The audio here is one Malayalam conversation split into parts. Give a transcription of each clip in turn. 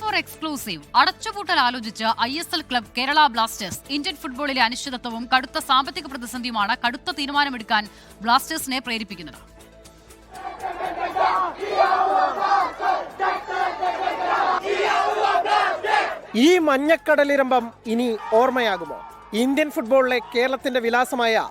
24 എക്സ്ക്ലൂസീവ്. അടച്ചുപൂട്ടൽ ആലോചിച്ച് ISL club Kerala Blasters. Indian ഫുട്ബോളിലെ അനിശ്ചിതത്വവും കടുത്ത സാമ്പത്തിക പ്രതിസന്ധിയുമാണ് കടുത്ത തീരുമാനമെടുക്കാൻ ബ്ലാസ്റ്റേഴ്സിനെ പ്രേരിപ്പിക്കുന്നത്. ഈ മഞ്ഞക്കടലിരമ്പം ഇനി ഓർമ്മയാകുമോ? ഇന്ത്യൻ ഫുട്ബോളിലെ കേരളത്തിന്റെ വിലാസമായ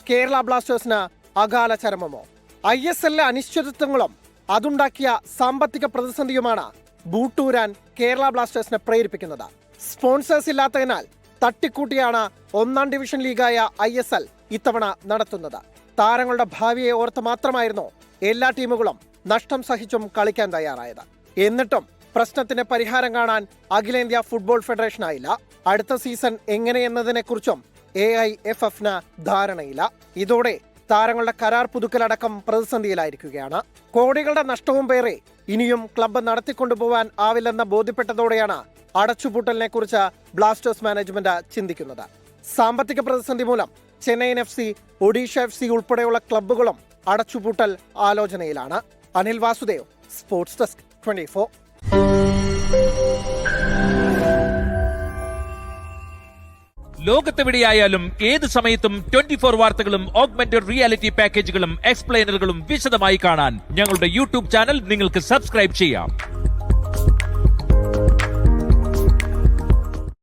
കേരള ബ്ലാസ്റ്റേഴ്സിന് അകാല ചരമമോ? ISL അനിശ്ചിതത്വങ്ങളും അതുണ്ടാക്കിയ സാമ്പത്തിക പ്രതിസന്ധിയുമാണ് ബൂട്ടൂരാൻ കേരള ബ്ലാസ്റ്റേഴ്സിനെ പ്രേരിപ്പിക്കുന്നത്. സ്പോൺസേഴ്സ് ഇല്ലാത്തതിനാൽ തട്ടിക്കൂട്ടിയാണ് ഒന്നാം ഡിവിഷൻ ലീഗായ ISL ഇത്തവണ നടത്തുന്നത്. താരങ്ങളുടെ ഭാവിയെ ഓർത്ത് മാത്രമായിരുന്നു എല്ലാ ടീമുകളും നഷ്ടം സഹിച്ചും കളിക്കാൻ തയ്യാറായത്. എന്നിട്ടും പ്രശ്നത്തിന് പരിഹാരം കാണാൻ അഖിലേന്ത്യാ ഫുട്ബോൾ ഫെഡറേഷനായില്ല. അടുത്ത സീസൺ എങ്ങനെയെന്നതിനെക്കുറിച്ചും AIFF ധാരണയില്ല. ഇതോടെ താരങ്ങളുടെ കരാർ പുതുക്കലടക്കം പ്രതിസന്ധിയിലായിരിക്കുകയാണ്. കോടികളുടെ നഷ്ടവും പേരെ ഇനിയും ക്ലബ്ബ് നടത്തിക്കൊണ്ടുപോകാൻ ആവില്ലെന്ന് ബോധ്യപ്പെട്ടതോടെയാണ് അടച്ചുപൂട്ടലിനെ കുറിച്ച് ബ്ലാസ്റ്റേഴ്സ് മാനേജ്മെന്റ് ചിന്തിക്കുന്നത്. സാമ്പത്തിക പ്രതിസന്ധി മൂലം ചെന്നൈയിൻ FC, ഒഡീഷ FC ഉൾപ്പെടെയുള്ള ക്ലബ്ബുകളും അടച്ചുപൂട്ടൽ ആലോചനയിലാണ്. Anil Vasudev, sports desk, 24. ലോകത്തെവിടെയായാലും ഏത് സമയത്തും 24 വാർത്തകളും ഓഗ്മെന്റഡ് റിയാലിറ്റി പാക്കേജുകളും എക്സ്പ്ലെയിനറുകളും വിശദമായി കാണാൻ ഞങ്ങളുടെ യൂട്യൂബ് ചാനൽ നിങ്ങൾക്ക് സബ്സ്ക്രൈബ് ചെയ്യാം.